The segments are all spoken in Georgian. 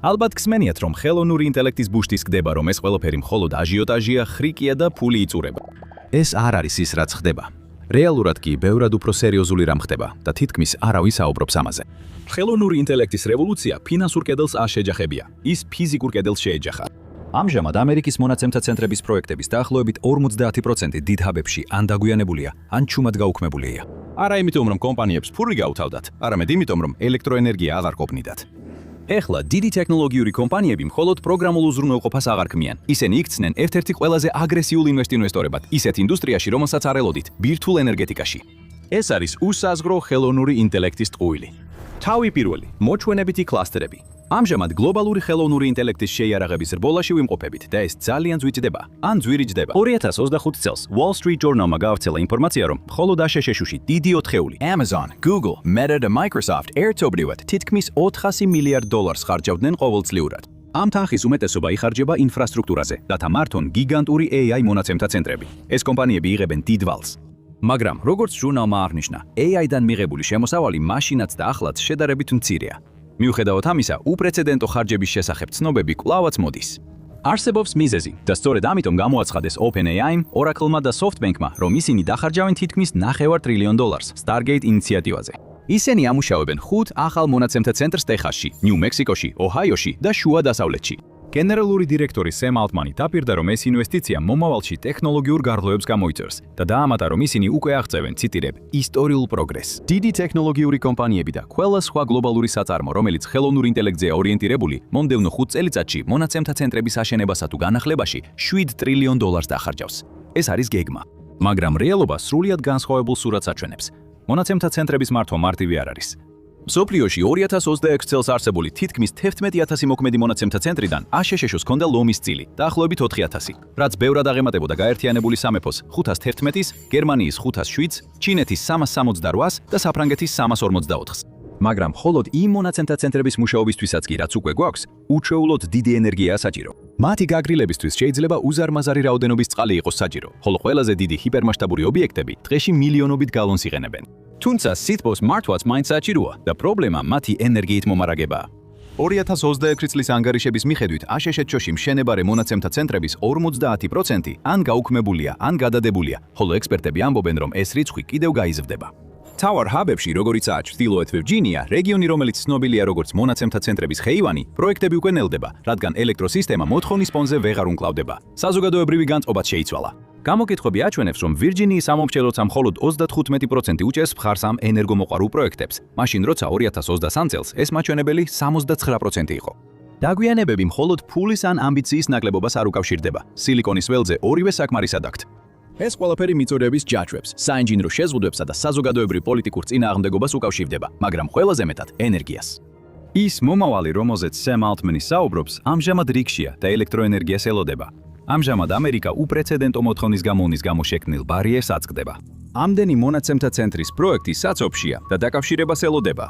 ალბათ გსმენიათ, რომ ხელოვნური ინტელექტის ბუშტის ხდება, რომ ეს ყველაფერი მხოლოდ აჟიოტაჟია, ხრიკია და ფული იწურება. ეს არ არის ის, რაც ხდება. რეალურად კი ბევრად უფრო სერიოზული რამ ხდება და თითქმის არავის საუბრობს ამაზე. ხელოვნური ინტელექტის რევოლუცია ფინანსურ კედელს არ შეეჯახებია, ის ფიზიკურ კედელს შეეჯახა. ამჟამად ამერიკის მონაცემთა ცენტრების პროექტების დაახლოებით 50% დიდ ჰაბებში ან დაგვიანებულია, ან ჩუმად გაუქმებულია. არა იმიტომ, რომ კომპანიებს ფული გაუთავდათ, არამედ იმიტომ, რომ ელექტროენერგია აღარ ყოფნიდათ. ეხლა დიდი ტექნოლოგიური კომპანიები მხოლოდ პროგრამულ უზრუნველყოფას აღარ ქმნიან. ისინი იქცნენ ერთ-ერთი ყველაზე აგრესიულ ინვესტორებად ისეთ ინდუსტრიაში, რომელსაც არ ელოდით, ბირთვულ ენერგეტიკაში. ეს არის უსაზღვრო ხელოვნური ინტელექტის ტყუილი. თავი პირველი, მოჩვენებითი კლასტერები. ამჟამად გლობალური ხელოვნური ინტელექტის შეიარაღების რბოლაში ვიმყოფებით და ეს ძალიან ძვირჯდება, ან ძვირიჯდება. 2025 წელს Wall Street Journal-მა გაავრცელა ინფორმაცია, რომ მხოლოდ აშშ-ში დიდი 4-ეული Amazon, Google, Meta და Microsoft ერთობლივად თითქმის $400 მილიარდ ხარჯავდნენ ყოველწლიურად. ამ თანხის უმეტესობა იხარჯება ინფრასტრუქტურაზე, რათა მართონ გიგანტური AI მონაცემთა ცენტრები. ეს კომპანიები იღებენ დიდ ვალს. მაგრამ როგორც ჟურნალმა აღნიშნა, AI-დან მიღებული შემოსავალი მაშინაც და ახლაც შედარებით მცირეა. მიუხედავად ამისა, უპრეცედენტო ხარჯების შესახებ ცნობები კვლავაც მოდის. არსებობს მიზეზი და სწორედ ამიტომ გამოაცხადეს OpenAI-მ, Oracle-მა და SoftBank-მა, რომ ისინი დახარჯავენ თითქმის $9 ტრილიონ Stargate ინიციატივაზე. ისინი ამუშავებენ 5 ახალ მონაცემთა ცენტრს ტეხასში, ნიუ-მექსიკოში, ოჰაიოში და შუა დასავლეთში. გენერალური დირექტორი სემ ალტმანი დაპირდა, რომ ეს ინვესტიცია მომავალში ტექნოლოგიურ გარღვევებს გამოიწვევს და დაამატა, რომ ისინი უკვე აღწევენ, ციტირებ, ისტორიულ პროგრესს. დიდი ტექნოლოგიური კომპანიები და ყველა სხვა გლობალური საწარმო, რომელიც ხელოვნურ ინტელექტზე ორიენტირებული, მომდევნო 5 წელიწადში მონაცემთა ცენტრების აშენებასა თუ განახლებაში $7 ტრილიონ დახარჯავს. ეს არის გეგმა. მაგრამ რეალობა სრულიად განსხვავებულ სურათს აჩვენებს. მონაცემთა ცენტრების მართვა მარტივი არ არის. მსოფლიოში 2026 წელს არსებული თითქმის 11,000 მოქმედი მონაცემთა ცენტრიდან აშშ-ს ჰქონდა ლომის წილი, დაახლოებით 4,000, რაც ბევრად აღემატებოდა გაერთიანებული სამეფოს 511-ის, გერმანიის 507-ს, ჩინეთის 368-ს და საფრანგეთის 344-ს. მაგრამ მხოლოდ იმ მონაცემთა ცენტრების მუშაობისთვისაც კი, რაც უკვე გვაქვს, უჩვეულოდ დიდი ენერგიაა საჭირო. მათი გაგრილებისთვის შეიძლება უზარმაზარი რაოდენობის წყალი იყოს საჭირო, ხოლო ყველაზე დიდი ჰიპერმასშტაბური ობიექტები დღეში მილიონობით გალონს იღენებენ. თუმცა სითბოს მართვაც მაინც საჭიროა და პრობლემა მათი ენერგიით მომარაგებაა. 2026 წლის ანგარიშების მიხედვით აშშ-ში მშენებარე მონაცემთა ცენტრების 50% ან გაუქმებულია, ან გადადებულია, ხოლო ექსპერტები ამბობენ, რომ ეს რიცხვი კიდევ გაიზრდება. თავარ ჰაბებში, როგორიცაა ჩრდილოეთ ვირჯინია, რეგიონი, რომელიც ცნობილია როგორც მონაცემთა ცენტრების ხეივანი, პროექტები უკვე ნელდება, რადგან ელექტროსისტემა მოთხოვნის ფონზე ვეღარ უმკლავდება. საზოგადოებრივი განწყობაც შეიცვალა. გამოკითხვები აჩვენებს, რომ ვირჯინიის სამომრჩევლოცა მხოლოდ 35% უჭერს მხარს ამ ენერგომოყვარულ პროექტებს, მაშინ როცა 2023 წელს ეს მაჩვენებელი 79% იყო. დაგვიანებები მხოლოდ ფულის ან ამბიციის ნაკლებობას არ უკავშირდება. სილიკონის ველზე ორივე საკმარისად აქვთ. ეს ყველაფერი მიწოდების ჯაჭვებს, საინჟინრო შეზღუდვებსა და საზოგადოებრივ პოლიტიკურ წინააღმდეგობას უკავშირდება, მაგრამ ყველაზე მეტად ენერგიას. ის მომავალი, რომელზეც სემ ალტმანი საუბრობს, ამჟამად რიგშია და ელექტროენერგიას ელოდება. ამჟამად ამერიკა უპრეცედენტო მოთხოვნის გამოვნის გამო შექმნილ ბარიერს აწყდება. ამდენი მონაცემთა ცენტრის პროექტი საცობშია და დაკავშირებას ელოდება.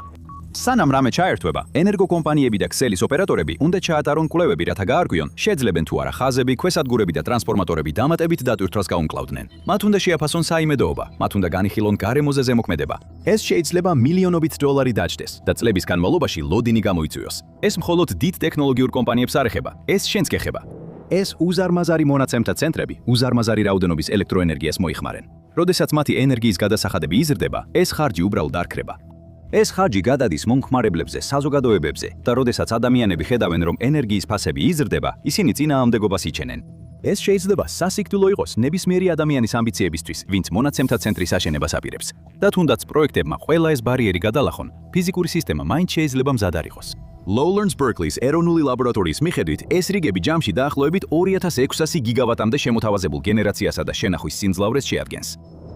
სანამ რამე ჩაერთვება, ენერგოკომპანიები და ქსელის ოპერატორები უნდა ჩაატარონ კვლევები, რათა გაარკვიონ, შეძლებენ თუ არა ხაზები, ქვესადგურები და ტრანსფორმატორები დამატებით დატვირთვას გაუმკლავდნენ. მათ უნდა შეაფასონ საიმედოობა, მათ უნდა განიხილონ გარემოზე ზემოქმედება. ეს შეიძლება მილიონობით $, დაჯდეს და წლების განმავლობაში ლოდინი გამოიწვიოს. ეს მხოლოდ დიდ ტექნოლოგიურ კომპანიებს არ ეხება, ეს შენს გეხება. ეს უზარმაზარი მონაცემთა ცენტრები უზარმაზარი რაოდენობის ელექტროენერგიას მოიხმარენ. როდესაც მათი ენერგიის გადასახადები იზრდება, ეს ხარჯი უბრალოდ არ ქრება. ეს ხარჯი გადადის მომხმარებლებზე, საზოგადოებებზე და როდესაც ადამიანები ხედავენ, რომ ენერგიის ფასები იზრდება, ისინი წინააღმდეგობას იჩენენ. ეს შეიძლება სასიკვდილო იყოს ნებისმიერი ადამიანის ამბიციებისთვის, ვინც მონაცემთა ცენტრის აშენებას აპირებს. და თუნდაც პროექტებმა ყველა ეს ბარიერი გადალახონ, ფიზიკური სისტემა მაინც შეიძლება მზად არ იყოს. Lowlands Berkeley-ის ეროვნული ლაბორატორიის მიხედვით, ეს რიგები ჯამში დაახლოებით 2600 გიგავატამდე შემოთავაზებულ გენერაციასა და შენახვის სიმძლავრეს შეადგენს.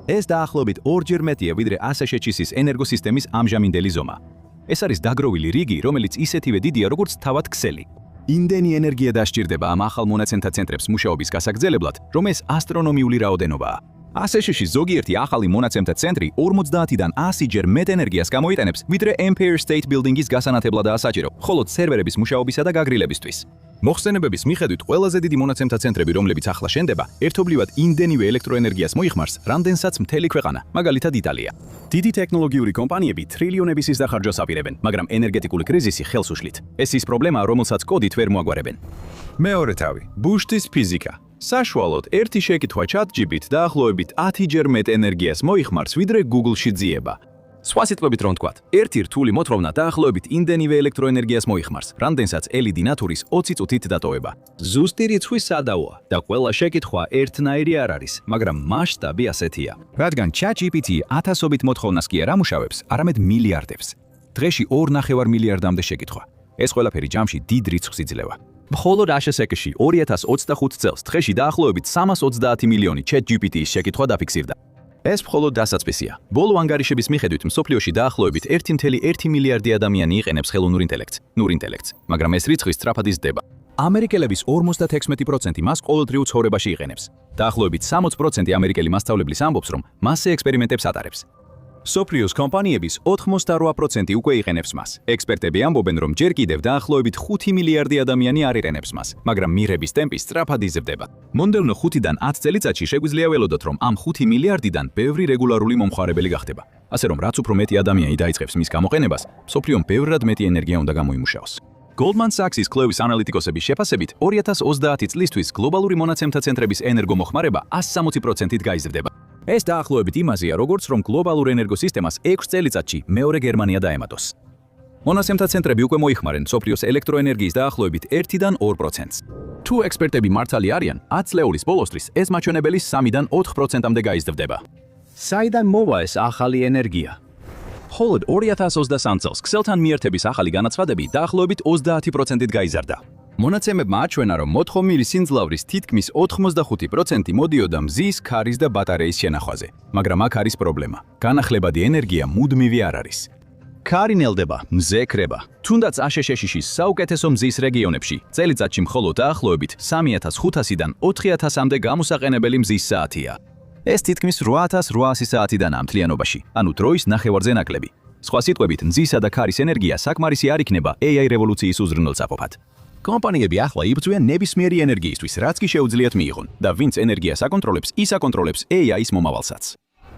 ეს დაახლოებით 2-ჯერ მეტია, ვიდრე აშშ-ის ენერგოსისტემის ამჟამინდელი ზომა. ეს არის დაგროვილი რიგი, რომელიც ისეთივე დიდია, როგორც თავად ქსელი. იმდენი ენერგია დასჭირდება ამ ახალ მონაცემთა ცენტრებს მუშაობის გასაგრძელებლად, რომ ეს ასტრონომიული რაოდენობაა. აშშ-ში ზოგიერთი ახალი მონაცემთა ცენტრი 50-დან 100-ჯერ მეტ ენერგიას გამოიტანებს, ვიდრე Empire State Building-ის გასანათებლადაა საჭირო, ხოლო სერვერების მუშაობისა და გაგრილებისთვის. მოხსენებების მიხედვით ყველაზე დიდი მონაცემთა ცენტრები, რომლებიც ახლა შენდება, ერთობლივად იმდენივე ელექტროენერგიას მოიხმარს, რამდენსაც მთელი ქვეყანა, მაგალითად იტალია. დიდი ტექნოლოგიური კომპანიები ტრილიონების ისახარჯოს აპირებენ, მაგრამ ენერგეტიკული კრიზისი ხელს უშლით. ეს ის პრობლემაა, რომელსაც კოდით ვერ მოაგვარებენ. მეორე თავი, ბუშტის ფიზიკა. საშუალოდ ერთი შეკითხვა ChatGPT დაახლოებით 10-ჯერ მეტ ენერგიას მოიხმარს, ვიდრე Google-ში ძიება. სხვა სიტყვებით რომ ვთქვათ, ერთი რთული მოთხოვნა დაახლოებით იმდენივე ელექტროენერგიას მოიხმარს, რამდენსაც LED ნათურის 20 წუთით დატოვება. ზუსტი რიცხვი სადავოა და ყველა შეკითხვა ერთნაირი არ არის, მაგრამ მასშტაბი ასეთია. რადგან ChatGPT ათასობით მოთხოვნას კი არ ამუშავებს, არამედ მილიარდებს. დღეში 2,5 მილიარდამდე შეკითხვა. ეს ყველაფერი ჯამში დიდ რიცხვს იძლევა. მხოლოდ ASHS-ში 2025 წელს დღეში დაახლოებით 330 მილიონი ChatGPT-ის შეკითხვა დაფიქსირდა. ეს მხოლოდ დასაწყისია. ბოლო ანგარიშების მიხედვით მსოფლიოში დაახლოებით 1,1 მილიარდი ადამიანი იყენებს ხელოვნურ ინტელექტს, მაგრამ ეს რიცხვი სწრაფად იზრდება. ამერიკელების 56% მას ყოველდღიურ ცხოვრებაში იყენებს. დაახლოებით 60% ამერიკელი მასწავლებლის ამბობს, რომ მასზე ექსპერიმენტებს ატარებს. სოფლიოს კომპანიების 88% უკვე იყენებს მას. ექსპერტები ამბობენ, რომ ჯერ კიდევ დაახლოებით 5 მილიარდი ადამიანი არ იყენებს მას, მაგრამ მიღების ტემპი სწრაფად იზრდება. მომდევნო 5-დან 10 წელიწადში შეგვიძლია ველოდოთ, რომ ამ 5 მილიარდიდან ბევრი რეგულარული მომხმარებელი გახდება. ასე რომ რაც უფრო მეტი ადამიანი დაიწყებს მის გამოყენებას, მსოფლიომ ბევრად მეტი ენერგია უნდა გამოიმუშაოს. Goldman Sachs-ის კლევის ანალიტიკოსების შეფასებით 2030 წლისთვის გლობალური მონაცემთა ცენტრების ენერგომოხმარება 160%-ით გაიზრდება. ეს დაახლოებით იმაზეა, როგორც რომ გლობალურ ენერგოსისტემას 6 წელიწადში მეორე გერმანია დაემატოს. მონაცემთა ცენტრები უკვე მოიხმარენ მსოფლიოს ელექტროენერგიის დაახლოებით 1-დან 2%-ს. თუ ექსპერტები მართალი არიან, 10 წლეულის ბოლოსთვის ეს მაჩვენებელი 3-დან 4%-მდე გაიზრდება. საიდან მოვა ეს ახალი ენერგია? მხოლოდ 2023 წელს ქსელთან მიერთების ახალი განაცხადები დაახლოებით 30%-ით გაიზარდა. მონაცემებმა აჩვენა, რომ მოთხოვნილი სიმძლავრის თითქმის 85% მოდიოდა მზის, ქარის და ბატარეის შენახვაზე. მაგრამ აქ არის პრობლემა. განახლებადი ენერგია მუდმივი არ არის. ქარი ნელდება, მზე ქრება. თუნდაც ASHS-ში საუკეთესო მზის რეგიონებში წელიწადში მხოლოდ დაახლოებით 3500-დან 4000-მდე გამოსაყენებელი მზის საათია. ეს თითქმის 8800 საათიდან ამთლიანობაში, ანუ დროის ნახევარზე ნაკლები. სხვა სიტყვებით, მზისა და ქარის ენერგია საკმარისი არ იქნება AI რევოლუციის უზრუნველსაყოფად. კომპანიები ახლა იბრძვიან ნებისმიერი ენერგიისთვის, რაც კი შეუძლიათ მიიღონ და ვინც ენერგიას აკონტროლებს, ის აკონტროლებს AI-ის მომავალსაც.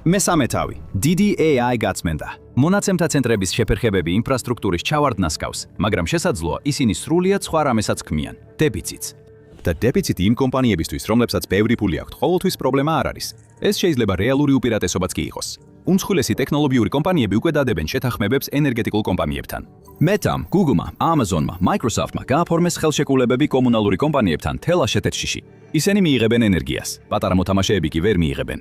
მესამე თავი, დიდი AI გაწმენდა. მონაცემთა ცენტრების შეფერხებები ინფრასტრუქტურის ჩავარდნას გავს, მაგრამ შესაძლოა ისინი სრულიად სხვა რამესაც ქმნიან, დებიციტს. და დებიციტი იმ კომპანიებისთვის, რომლებსაც ბევრი ფული აქვთ, ყოველთვის პრობლემა არ არის. ეს შეიძლება რეალური უპირატესობაც კი იყოს. უმსხვილესი ტექნოლოგიური კომპანიები უკვე დადებენ შეთანხმებებს ენერგეტიკულ კომპანიებთან. Meta-მ, Google-მა, Amazon-მა, Microsoft-მა გააფორმეს ხელშეკრულებები კომუნალური კომპანიებთან თელ ASHS-ში. ისინი მიიღებენ ენერგიას, პატარა მოთამაშეები კი ვერ მიიღებენ.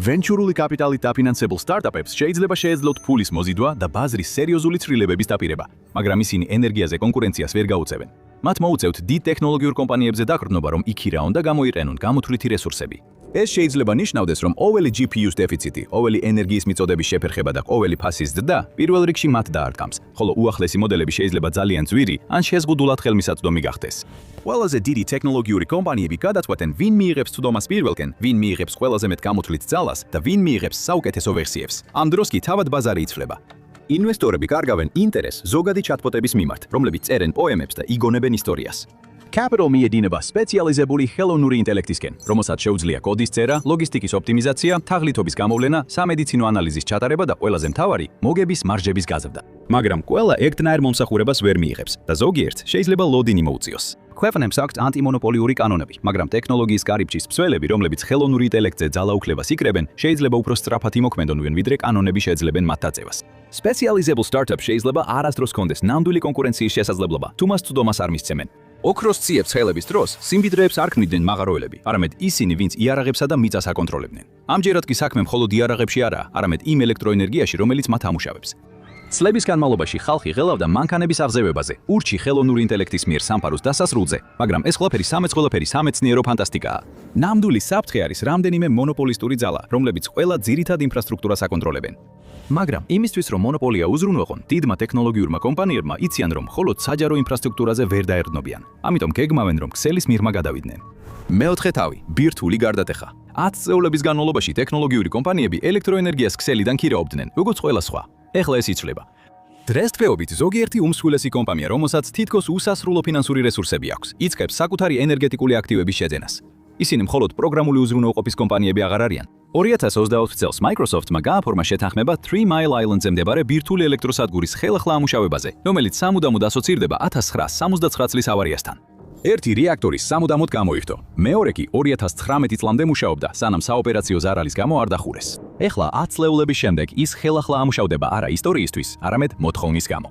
ვენჩურული კაპიტალით დაფინანსებულ სტარტაპებს შეიძლება შეეძლოთ ფულის მოზიდვა და ბაზრის სერიოზული ცვლილებების დაპირება, მაგრამ ისინი ენერგიაზე კონკურენციას ვერ გაუწევენ. მათ მოუწევთ დიდ ტექნოლოგიურ კომპანიებზე დაკრდნობა, რომ იქირაონ და გამოიყენონ გამოთვლითი რესურსები. ეს შეიძლება ნიშნავდეს, რომ ყოველი GPU-ს დეფიციტი, ყოველი ენერგიის მიწოდების შეფერხება და ყოველი ფასის ზრდა პირველ რიგში მათ დაარტყამს, ხოლო უახლესი მოდელები შეიძლება ძალიან ძვირი ან შეზღუდულად ხელმისაწვდომი გახდეს. ყველაზე დიდი ტექნოლოგიური კომპანიები გადაწყვეტენ, ვინ მიიღებს ცდომას პირველკენ, ვინ მიიღებს ყველაზე მეტ გამოთვლით ძალას და ვინ მიიღებს საუკეთესო ვერსიებს. ამ დროს კი თავად ბაზარი იცვლება. ინვესტორები კარგავენ ინტერესს ზოგადი ჩატბოტების მიმართ, რომლებიც წერენ პოემებს და იგონებენ ისტორიას. Capital მიედინება სპეციალიზებული ხელოვნური ინტელექტისკენ, რომელსაც შეუძლია კოდის წერა, ლოგისტიკის ოპტიმიზაცია, თაღლითობის გამოვლენა, სამედიცინო ანალიზის ჩატარება და ყველაზე მთავარი, მოგების მარჟების გაზრდა. მაგრამ ყველა ერთნაირ მომსახურებას ვერ მიიღებს და ზოგიერთს შეიძლება ლოდინი მოუწიოს. ქვეყნებს აქვთ ანტიმონოპოლიური კანონები, მაგრამ ტექნოლოგიის კარიბჭის მსვლელები, რომლებიც ხელოვნურ ინტელექტზე ძალაუფლებას იკრებენ, შეიძლება უფრო სწრაფად იმოქმედონ, ვიდრე კანონები შეეძლებენ მათ დაწევას. სპეციალიზებულ სტარტაპს შეიძლება არასდროს ჰქონდეს ნამდვილი კონკურენციის შესაძლებლობა, თუ მას ცდომას არ მისცემენ. ოქროს ციებს ხელების დროს სიმდიდრეებს არ ქმნიდნენ მაღაროელები, არამედ ისინი, ვინც იარაღებსა და მიწას აკონტროლებდნენ. ამჯერად კი საქმე მხოლოდ იარაღებში არაა, არამედ იმ ელექტროენერგიაში, რომელიც მათ ამუშავებს. წლების განმავლობაში ხალხი ღელავდა მანქანების აღზევებაზე, ურჩი ხელოვნური ინტელექტის მიერ სამყაროს დასასრულზე, მაგრამ ეს ყველაფერი სამეცნიერო ფანტასტიკაა. ნამდვილი საფრთხე არის რამდენიმე მონოპოლისტური ძალა, რომლებიც ყველა ძირითად ინფრასტრუქტურას აკონტროლებენ. მაგრამ იმისთვის, რომ მონოპოლია უზრუნველყონ, დიდმა ტექნოლოგიურმა კომპანიებმა იციან, რომ მხოლოდ საჯარო ინფრასტრუქტურაზე ვერ დაერდნობიან. ამიტომ გეგმავენ, რომ ქსელის მიღმა გადავიდნენ. მეოთხე თავი, ბირთვული გარდატეხა. 10 წლების განმავლობაში ტექნოლოგიური კომპანიები ელექტროენერგიას ქსელიდან ქირაობდნენ, როგორც ყველა სხვა. ეხლა ეს იცვლება. დღესდღეობით ზოგიერთი უმსხვილესი კომპანია, რომელსაც თითქოს უსასრულო ფინანსური რესურსები აქვს, იწყებს საკუთარი ენერგეტიკული აქტივების შეძენას. ისინი მხოლოდ პროგრამული უზრუნველყოფის კომპანიები აღარ არიან. 2024 წელს Microsoft-მა გააფორმა შეთანხმება 3 Mile Island-ზე მდებარე ბირთვული ელექტროსადგურის ხელახლა ამუშავებაზე, რომელიც სამუდამოდ ასოცირდება 1979 წლის ავარიასთან. ერთი რეაქტორის სამუდამოდ გამოიხდო, მეორე კი 2019 წლამდე მუშაობდა, სანამ საოპერაციო ზარალის გამო არ დახურეს. ეხლა 10 წლეულების შემდეგ ის ხელახლა ამუშავდება არა ისტორიისთვის, არამედ მოთხოვნის გამო.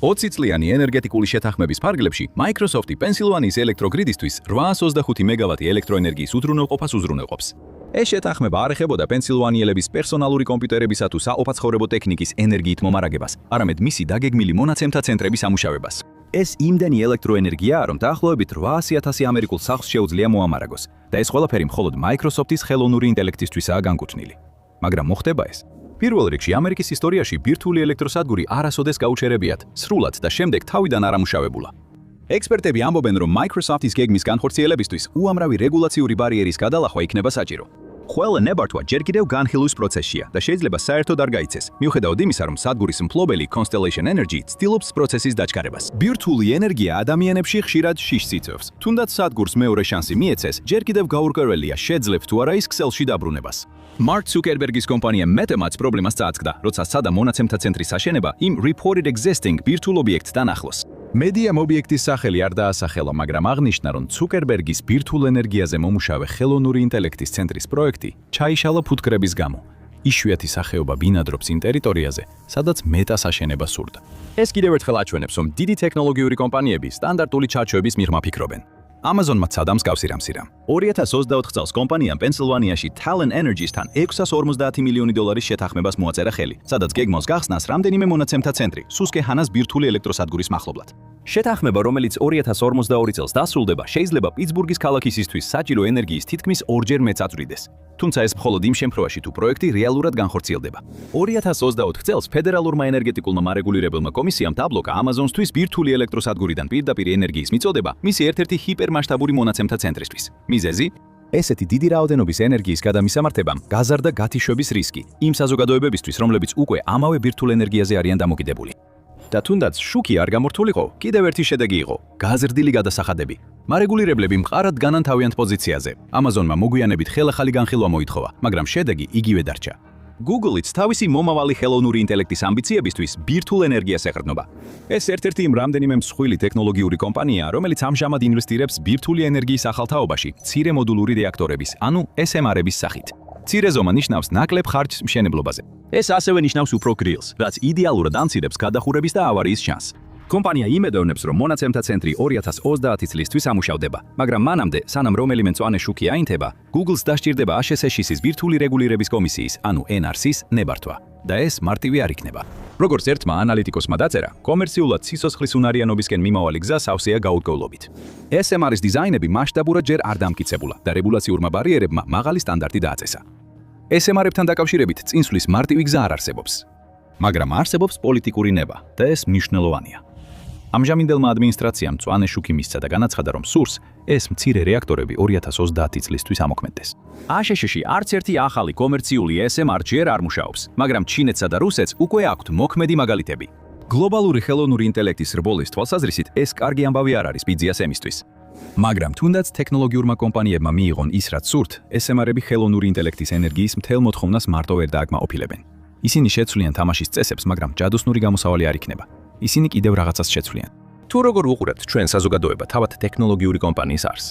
20 წლიანი ენერგეტიკული შეთანხმების ფარგლებში Microsoft-ი პენსილვანიის ელექტროგრიდისთვის 825 მეგავატი ელექტროენერგიის უზრუნველყოფას უზრუნველყოფს. ეს შეთანხმება არ ეხებოდა პენსილვანიელების პერსონალური კომპიუტერებისა თუ საყოფაცხოვრებო ტექნიკის ენერგიით მომარაგებას, არამედ მისი დაგეგმილი მონაცემთა ცენტრების ამუშავებას. ეს იმდენი ელექტროენერგიაა, რომ დაახლოებით 800,000 ამერიკულ სახლს შეუძლია მოამარაგოს და ეს ყველაფერი მხოლოდ Microsoft-ის ხელოვნური ინტელექტისთვისაა განკუთვნილი. მაგრამ მოხდება ეს? პირველ რიგში ამერიკის ისტორიაში ბირთვული ელექტროსადგური არასოდეს გაუჩერებიათ, სრულად და შემდეგ თავიდან არ ამუშავებულა. ექსპერტები ამბობენ, რომ Microsoft-ის გეგმის განხორციელებისთვის უამრავი რეგულაციური ბარიერის გადალახვა იქნება საჭირო. ყველა ნებართვა ჯერ კიდევ განხილვის პროცესშია და შეიძლება საერთოდ არ გაიცეს, მიუხედავად იმისა, რომ სადგურის მფლობელი Constellation Energy ცდილობს პროცესის დაჩქარებას. ბირთვული ენერგია ადამიანებში ხშირად შიშს იწვევს. თუნდაც სადგურს მეორე შანსი მიეცეს, ჯერ კიდევ გაურკვეველია, შეძლებს თუ არა ის ქსელში დაბრუნებას. Mark Zuckerberg's კომპანია Meta-მაც პრობლემას წააწყდა, როცა სცადა მონაცემთა ცენტრის აშენება იმ reported existing ბირთვულ ობიექტთან ახლოს. მედიამ ობიექტის სახელი არ დაასახელა, მაგრამ აღნიშნა, რომ Zuckerberg's ბირთვულ ენერგიაზე მომუშავე ხელოვნური ინტელექტის ცენტრის პროექტი ჩაიშალა ფუტკრების გამო. იშვიათი სახეობა ბინადრობს იმ ტერიტორიაზე, სადაც Meta-ს აშენება სურდა. ეს კიდევ ერთხელ აჩვენებს, რომ დიდი ტექნოლოგიური კომპანიები სტანდარტული ჩარჩოების მიღმა ფიქრობენ. Amazon-მა ცადა მსგავსი რამსირა. 2024 წელს კომპანიამ პენსილვანიაში Talon Energy-სთან $650 მილიონი შეთანხმებას მოაწერა ხელი, სადაც გეგმავს გახსნას რამდენიმე მონაცემთა ცენტრი, Susquehanna-ს ბირთვული ელექტროსადგურის მახლობლად. შეთანხმება, რომელიც 2052 წელს დასრულდება, შეიძლება პიტსბურგის ქალაქისისთვის საჭირო ენერგიის თითქმის 2-ჯერ მეც აწვდიდეს. თუმცა ეს მხოლოდ იმ შემთხვევაში, თუ პროექტი რეალურად განხორციელდება. 2024 წელს ფედერალურმა ენერგეტიკულმა მარეგულირებელმა კომისიამ დაბლოკა Amazon-სთვის ბირთვული ელექტროსადგურიდან პირდაპირ ენერგიის მიწოდება მისი ერთ-ერთი ჰიპერმასშტაბური მონაცემთა ცენტრისთვის. მიზეზი? ესეთი დიდი რაოდენობის ენერგიის გადამისამართებამ გაზარდა გათიშვების რისკი იმ საზოგადოებებისთვის, რომლებიც უკვე ამავე ბირთვულ ენერგიაზე არიან დამოკიდებული. და თუნდაც შუქი არ გამორთულიყო, კიდევ ერთი შედეგი იყო გაზრდილი გადასახადები. მარეგულირებლები მყარად განან თავიანთ პოზიციაზე. Amazon-მა მოგვიანებით ხელახალი განხილვა მოითხოვა, მაგრამ შედეგი იგივე დარჩა. Google-იც თავისი მომავალი ხელოვნური ინტელექტის ამბიციებისთვის ბირთვულ ენერგიას ეყრდნობა. ეს ერთ-ერთი იმ რამდენიმე მსხვილი ტექნოლოგიური კომპანიაა, რომელიც ამჟამად ინვესტირებს ბირთვული ენერგიის ახალთაობაში, მცირე მოდულური რეაქტორების, ანუ SMR-ების სახით. მცირე ზომა ნიშნავს ნაკლებ ხარჯს მშენებლობაზე. ეს ასევე ნიშნავს უფრო გრილს, რაც იდეალურად ამცირებს გადახურების და ავარიის შანსს. კომპანია იმედოვნებს, რომ მონაცემთა ცენტრი 2030 წლისთვის ამუშავდება, მაგრამ მანამდე, სანამ რომელიმე მწვანე შუქი აინთება, Google-ს დასჭირდება HSHS-ის ბირთვული რეგულირების კომისიის, ანუ NRC-ის ნებართვა. და ეს მარტივი არ იქნება. როგორც ერთმა ანალიტიკოსმა დაწერა, კომერციულად სიცოცხლის უნარიანობისკენ მიმავალი გზა სავსეა გაუდგოვლობით. SMR-ის დიზაინები მასშტაბურად ჯერ არ დამტკიცებულა და რეგულაციურმა ბარიერებმა მაღალი სტანდარტი დააწესა. SMR-ებთან დაკავშირებით წინსვლის მარტივი გზა არ არსებობს. მაგრამ არსებობს პოლიტიკური ნება და ეს მნიშვნელოვანია. ამჟამინდელმა ადმინისტრაციამ მწვანე შუქი მისცა და განაცხადა, რომ სურს ეს მცირე რეაქტორები 2030 წლისთვის ამოქმედდეს. HSHS-ში არც ერთი ახალი კომერციული SMR ჯერ არ მუშაობს, მაგრამ ჩინეთსა და რუსეთს უკვე აქვთ მოქმედი მაგალითები. გლობალური ხელოვნური ინტელექტის რბოლის თვალსაზრისით ეს კარგი ამბავი არ არის BGSM-ისთვის. მაგრამ თუნდაც ტექნოლოგიურმა კომპანიებმა მიიღონ ის, რაც სურთ, SMR-ები ხელოვნური ინტელექტის ენერგიის მთელ მოთხოვნას მარტო ვერ დააკმაყოფილებენ. ისინი შეცვლიან თამაშის წესებს, მაგრამ ჯადოსნური გამოსავალი არ იქნება. ისინი კიდევ რაღაცას შეცვლიან. თუ როგორ უყურებთ ჩვენ საზოგადოება თავად ტექნოლოგიური კომპანიის არს?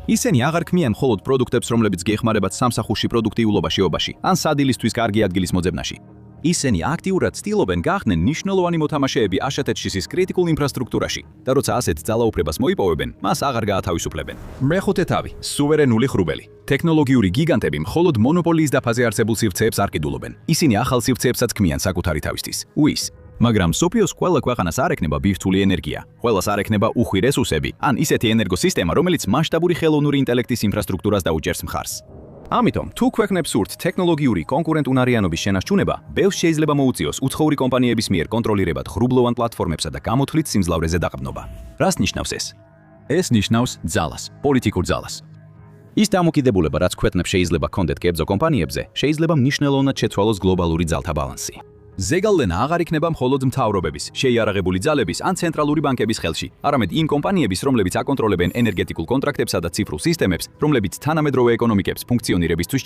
ისინი აღარ ქმნიან მხოლოდ პროდუქტებს, რომლებიც გეხმარებათ სამსახურში პროდუქტიულობაში, ან სადილისთვის კარგი ადგილის მოძებნაში. ისინი აქტიურად ცდილობენ გახდნენ მნიშვნელოვანი მოთამაშეები HTTP-ის კრიტიკულ ინფრასტრუქტურაში და როცა ასეთ ძალაუფლებას მოიპოვებენ, მას აღარ გაათავისუფლებენ. მეხუთე თავი, სუვერენული ხრუბელი. ტექნოლოგიური გიგანტები მხოლოდ მონოპოლიის დაფაზე არსებულ სივრცეებს არ კიდულობენ. ისინი ახალ სივრცეებსაც ქმნიან საკუთარი თავისთვის. მაგრამ სოფიოს ყველა ქვეყანას არ ექნება ბირთვული ენერგია, ყველას არ ექნება უხვი რესურსები, ან ისეთი ენერგოსისტემა, რომელიც მასშტაბური ხელოვნური ინტელექტის ინფრასტრუქტურას დაუჭერს მხარს. ამიტომ, თუ ქვეყნებს სურთ ტექნოლოგიური კონკურენტუნარიანობის შენარჩუნება, ბევრს შეიძლება მოუწიოს უცხოური კომპანიების მიერ კონტროლირებად ღრუბლოვან პლატფორმებსა და გამოთვლით სიმძლავრეზე დაყრდნობა. რას ნიშნავს ეს? ეს ნიშნავს ძალას, პოლიტიკურ ძალას. ის დამოკიდებულება, რაც ქვეყნებს შეიძლება ჰქონდეთ კერძო კომპანიებზე, შეიძლება მნიშვნელოვნად შეცვალოს გლობალური ძალთა ბალანსი. ზეგავლენა აღარ იქნება მხოლოდ მთავრობების, შეიარაღებული ძალების ან ცენტრალური ბანკების ხელში, არამედ იმ კომპანიების, რომლებიც აკონტროლებენ ენერგეტიკულ კონტრაქტებსა და ციფრულ სისტემებს, რომლებიც თანამედროვე ეკონომიკების ფუნქციონირებისთვის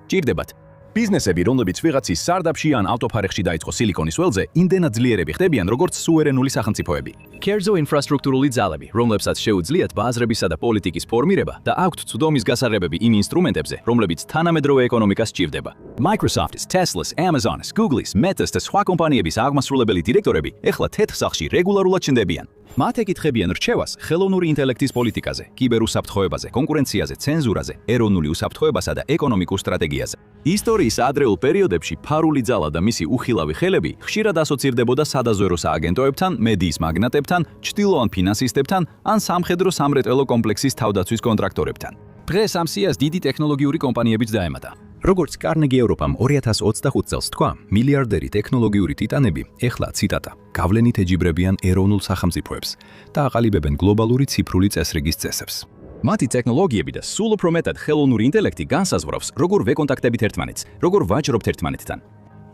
ჭირდებათ. ბიზნესები, რომლებიც ვიღაცის სარდაფში ან ავტოფარეხში დაიწყო სილიკონის ველზე, იმდენად ძლიერები ხდებიან, როგორც სუვერენული სახელმწიფოები. კერძო ინფრასტრუქტურული ძალები, რომლებსაც შეუძლიათ ბაზრებისა და პოლიტიკის ფორმირება და აქვთ ცუდომის გასაღებები იმ ინსტრუმენტებზე, რომლებიც თანამედროვე ეკონომიკას ჭირდება. Microsoft-ის, Tesla-ის, Amazon-ის, Google-ის, Meta-ის და სხვა კომპანიების აღმასრულებელი დირექტორები ეხლა თეთრ სახლში რეგულარულად ჩნდებიან. მათ ეკითხებიან რჩევას ხელოვნური ინტელექტის პოლიტიკაზე, კიბერუსაფრთხოებაზე, კონკურენციაზე, ცენზურაზე, ეროვნული უსაფრთხოებასა და ეკონომიკურ სტრატეგიაზე. ისტორიის ადრეულ პერიოდებში ფარული ძალა და მისი უხილავი ხელები ხშირად ასოცირდებოდა სადაზვერო სააგენტოებთან, მედიის მაგნატებთან, ჩრდილოან ფინანსისტებთან ან სამხედრო-სამრეწველო კომპლექსის თავდაცვის კონტრაქტორებთან. დღეს ამ სიას დიდი ტექნოლოგიური კომპანიებიც დაემატა. როგორც კარნეგი ევროპამ 2025 წელს თქვა, მილიარდერი ტექნოლოგიური ტიტანები ეხლა ციტატა გავლენით ეჯიბრებიან ეროვნულ სახელმწიფოებს და აყალიბებენ გლობალური ციფრული წესრიგის წესებს. მათი ტექნოლოგიები და სულ უფრო მეტად ხელოვნური ინტელექტი განსაზღვრავს, როგორ ვეკონტაქტებით ერთმანეთს, როგორ ვაჭრობთ ერთმანეთთან.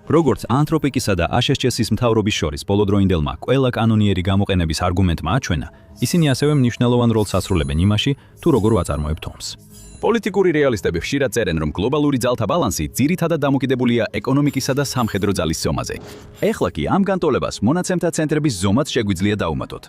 როგორც ანთროპიკისა და ASHS-ის მთავრობის შორის ბოლოდროინდელმა ყველა კანონიერი გამოყენების არგუმენტმა აჩვენა, ისინი ასევე მნიშვნელოვან როლს ასრულებენ იმაში, თუ როგორ ვაწარმოებთ ომს. პოლიტიკური რეალისტები ხშირად წერენ, რომ გლობალური ძალთა ბალანსი ძირითადად დამოკიდებულია ეკონომიკისა და სამხედრო ძალის ზომაზე. ეხლა კი ამ განტოლებას მონაცემთა ცენტრების ზომაც შეგვიძლია დაუმატოთ.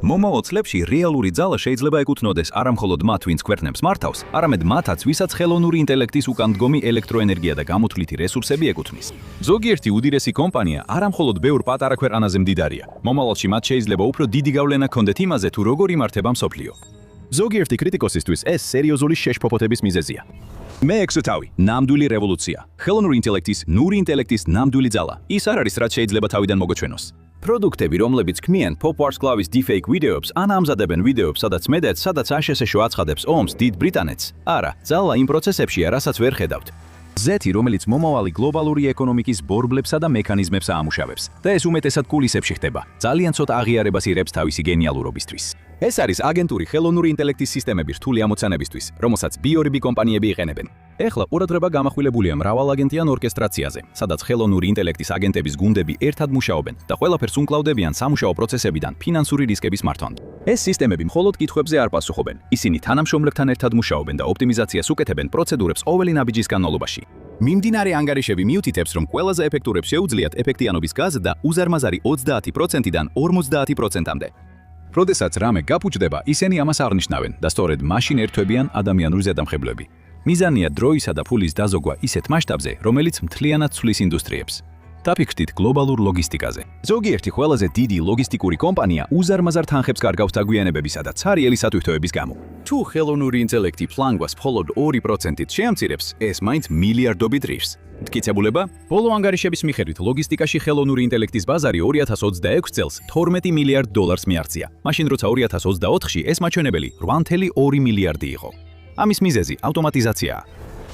მომავალ წლებში რეალური ძალა შეიძლება ეკუთვნოდეს არა მხოლოდ მათ, ვინც ქვეყნებს მართავს, არამედ მათაც, ვისაც ხელოვნური ინტელექტის უკანდგომი ელექტროენერგია და გამოთვლითი რესურსები ეკუთვნის. ზოგიერთი უდიდესი კომპანია არა მხოლოდ ბევრ პატარა ქვეყანაზე მდიდარია. მომავალში მათ შეიძლება უფრო დიდი გავლენა ჰქონდეთ იმაზე, თუ როგორ იმართება მსოფლიო. ზოგიერთი კრიტიკოსისთვის ეს სერიოზული შეშფოთების მიზეზია. მე ექსოთავი, ნამდვილი რევოლუცია. ხელოვნური ინტელექტის, ნური ინტელექტის ნამდვილი ძალა. ის არ არის, რაც შეიძლება თავიდან მოგოჩვენოს. პროდუქტები, რომლებიც ქმნიან pop-art-კლავის deepfake ვიდეოებს, ან ამზადებენ ვიდეოებს, სადაც ASHS-ში აცხადებს ომს დიდ ბრიტანეთს. არა, ძალა იმ პროცესებშია, რასაც ვერ ხედავთ. ზეთი, რომელიც მომავალი გლობალური ეკონომიკის ბორბლებსა და მექანიზმებს აამუშავებს და ეს უმეტესად კულისებში ხდება. ძალიან ცოტა აღიარებას იღებს თავისი გენიალურობისთვის. ეს არის აგენტური ხელოვნური ინტელექტის სისტემები რთული ამოცანებისთვის, რომელსაც BioRB კომპანიები იყენებენ. ეხლა ყურადღება გამახვილებულია მრავალაგენტიან ორკესტრაციაზე, სადაც ხელოვნური ინტელექტის აგენტების გუნდები ერთად მუშაობენ და ყველაფერს უმკლავდებიან სამუშაო პროცესებიდან ფინანსური რისკების მართვან. ეს სისტემები მხოლოდ კითხვებზე არ პასუხობენ. ისინი თანამშრომლებთან ერთად მუშაობენ და ოპტიმიზაციას უკეთებენ პროცედურებს ყოველი ნაბიჯის განმავლობაში. მიმდინარე ანგარიშები მიუთითებს, რომ ყველაზე ეფექტურებს შეუძლიათ ეფექტიანობის გაზრდა და უზარმაზარი 20%-დან 50%-მდე. როდესაც რამე გაფუჭდება, ისინი ამას აღნიშნავენ და სწორედ მაშინ ერთვებიან ადამიანური ზედამხედველები. მიზანია დროისა და ფულის დაზოგვა ისეთ მასშტაბზე, რომელიც მთლიანად ცვლის ინდუსტრიებს. დაფიქრდით გლობალურ ლოგისტიკაზე. ზოგიერთი ყველაზე დიდი ლოგისტიკური კომპანია უზარმაზარ თანხებს კარგავს დაგვიანებებისა და ცარიელი სათვითოების გამო. თუ ხელოვნური ინტელექტი ფლანგვას მხოლოდ 2%-ით შეამცირებს, ეს მაინც მილიარდობით რიფს. მტკიცებულება? ბოლო ანგარიშების მიხედვით, ლოგისტიკაში ხელოვნური ინტელექტის ბაზარი 2026 წელს 12 მილიარდ დოლარს მიაღწია. მაშინ როცა 2024-ში ეს მაჩვენებელი 8.2 მილიარდი იყო. ამის მიზეზი ავტომატიზაციაა.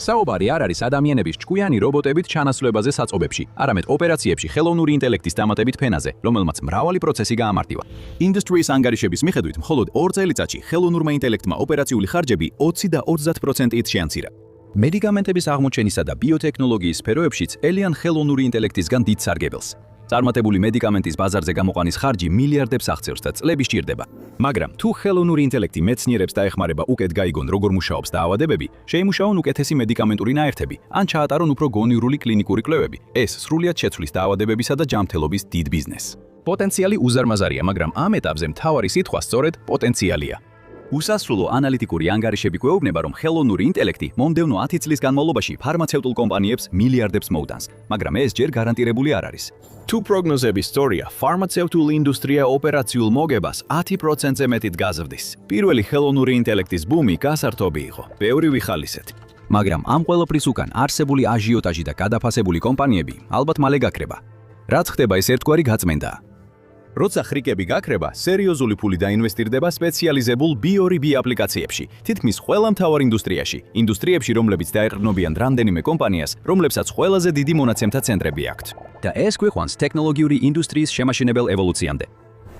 საუბარი არ არის ადამიანების ჭკვიანი რობოტებით ჩანაცვლებაზე საწყობებში, არამედ ოპერაციებში ხელოვნური ინტელექტის დამატებით ფენაზე, რომელმაც მრავალი პროცესი გაამარტივა. ინდუსტრიის ანგარიშების მიხედვით, მხოლოდ 2 წელიწადში ხელოვნურმა ინტელექტმა ოპერაციული ხარჯები 20 და 30%-ით შეამცირა. მედიკამენტების აღმოჩენისა და ბიოტექნოლოგიის სფეროებშიც ელიან ხელოვნური ინტელექტისგან დიდ სარგებელს. წარმატებული მედიკამენტის ბაზარზე გამოყვანის ხარჯი მილიარდებს აღწევს და წლები სჭირდება. მაგრამ თუ ხელოვნური ინტელექტი მეცნიერებს დაეხმარება უკეთ გაიგონ როგორ მუშაობს დაავადებები, შეიმუშაონ უკეთესი მედიკამენტური ნაერთები, ან ჩაატარონ უფრო გონივრული კლინიკური კვლევები, ეს სრულიად შეცვლის დაავადებებისა და ჯანმრთელობის დიდ ბიზნესს. პოტენციალი უზარმაზარია, მაგრამ ამ ეტაპზე მთავარი სიტყვა სწორედ პოტენციალია. უსასრულო ანალიტიკური ანგარიშები გვეუბნება, რომ ხელოვნური ინტელექტი მომდევნო 10 წლის განმავლობაში ფარმაცევტულ კომპანიებს მილიარდებს მოუტანს, მაგრამ ეს ჯერ გარანტირებული არ არის. თუ პროგნოზების სწორია, ფარმაცევტულ ინდუსტრია ოპერაციულ მოგებას 10%-ზე მეტით გაზრდის. პირველი ხელოვნური ინტელექტის ბუმი გასართობი იყო, ბევრი ვიხალისეთ. მაგრამ ამ ყველაფრის უკან არსებული აჟიოტაჟი და გადაფასებული კომპანიები ალბათ მალე გაქრება. რაც ხდება, ეს ერთგვარი გაწმენდაა. როცა ხრიკები გაქრება, სერიოზული ფული დაინვესტირდება სპეციალიზებულ BioRB აპლიკაციებში, თითქმის ყველა მთავარ ინდუსტრიებში, რომლებიც დაეყრდნობიან რამდენიმე კომპანიას, რომლებსაც ყველაზე დიდი მონაცემთა ცენტრები აქვთ. და ეს გვიყვანს ტექნოლოგიური ინდუსტრიის შემაშენებელ ევოლუციამდე.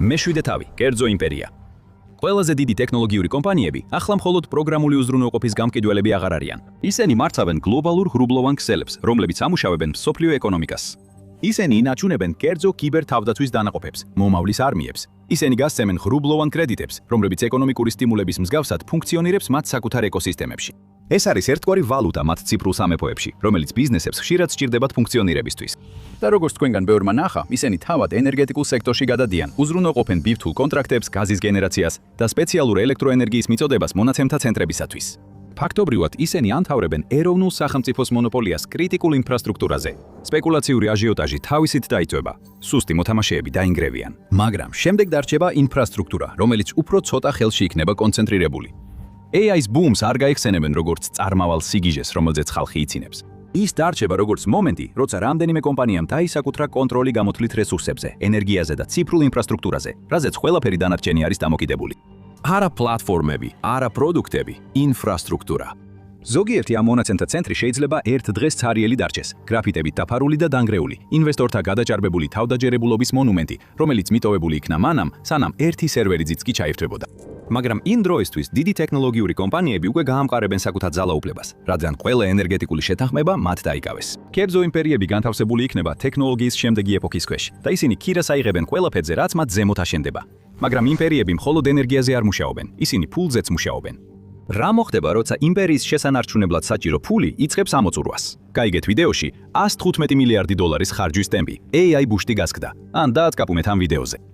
მეშვიდე თავი, კერძო იმპერია. ყველაზე დიდი ტექნოლოგიური კომპანიები ახლა მხოლოდ პროგრამული უზრუნველყოფის გამყიდველები აღარ არიან. ისინი მართავენ გლობალურ ღრუბლოვან ქსელებს, რომლებიც ამუშავებენ მსოფლიო ეკონომიკას. ისინი ინარჩუნებენ კერძო კიბერთავდაცვის დანაყოფებს, მომავლის არმიებს. ისინი გასცემენ ღრუბლოვან კრედიტებს, რომლებიც ეკონომიკური სტიმულების მსგავსად ფუნქციონირებს მათ საკუთარ ეკოსისტემებში. ეს არის ერთგვარი ვალუტა მათ ციფრულ სამეფოებში, რომელიც ბიზნესებს ხშირად სჭირდებათ ფუნქციონირებისთვის. და როგორც თქვენგან ბევრმა ნახა, ისინი თავად ენერგეტიკულ სექტორში გადადიან, უზრუნველყოფენ ბირთვულ კონტრაქტებს, გაზის გენერაციას და სპეციალურ ელექტროენერგიის მიწოდებას მონაცემთა ცენტრებისათვის. ფაქტობრივად ისინი ანთავრებენ ეროვნულ სახელმწიფოს მონოპოლიას კრიტიკულ ინფრასტრუქტურაზე. სპეკულაციური აჟიოტაჟი თავისით დაიწვება. სუსტი მოთამაშეები დაინგრევიან. მაგრამ შემდეგ დარჩება ინფრასტრუქტურა, რომელიც უფრო ცოტა ხელში იქნება კონცენტრირებული. AI-ს ბუმს არ გაიხსენებენ როგორც წარმავალ სიგიჟეს, რომელზეც ხალხი იცინებს. ის დარჩება როგორც მომენტი, როცა რამდენიმე კომპანიამ დაისაკუთრა კონტროლი გამოთვლით რესურსებზე, ენერგიაზე და ციფრულ ინფრასტრუქტურაზე, რაზეც ყველაფერი დანარჩენი არის დამოკიდებული. არა პლატფორმები, არა პროდუქტები, ინფრასტრუქტურა. ზოგიერთი ამ მონაცემთა ცენტრი შეიძლება ერთ დღეს ცარიელი დარჩეს, გრაფიტებით დაფარული და დანგრეული, ინვესტორთა გადაჭარბებული თავდაჯერებულობის მონუმენტი, რომელიც მიტოვებული იქნა მანამ, სანამ ერთი სერვერიც კი ჩაირთვებოდა. მაგრამ იმ დროისთვის დიდი ტექნოლოგიური კომპანიები უკვე გაამყარებენ საკუთარ ძალაუფლებას, რადგან ყველა ენერგეტიკული შეთანხმება მათ დაიკავეს. კერძო იმპერიები განთავსებული იქნება ტექნოლოგიის შემდეგი ეპოქის ქვეშ და ისინი ქირას აიღებენ ყველაფერზე, რაც მათ ზემოთ აშენდება. მაგრამ იმპერიები მხოლოდ ენერგიაზე არ მუშაობენ, ისინი ფულზეც მუშაობენ. რა მოხდება, როცა იმპერიის შესანარჩუნებლად საჭირო ფული იწყებს ამოწურვას? გაიგეთ ვიდეოში $115 მილიარდი ხარჯვის ტემპი AI ბუშტი გასკდა. ან დაატკაპუნეთ ამ ვიდეოზე.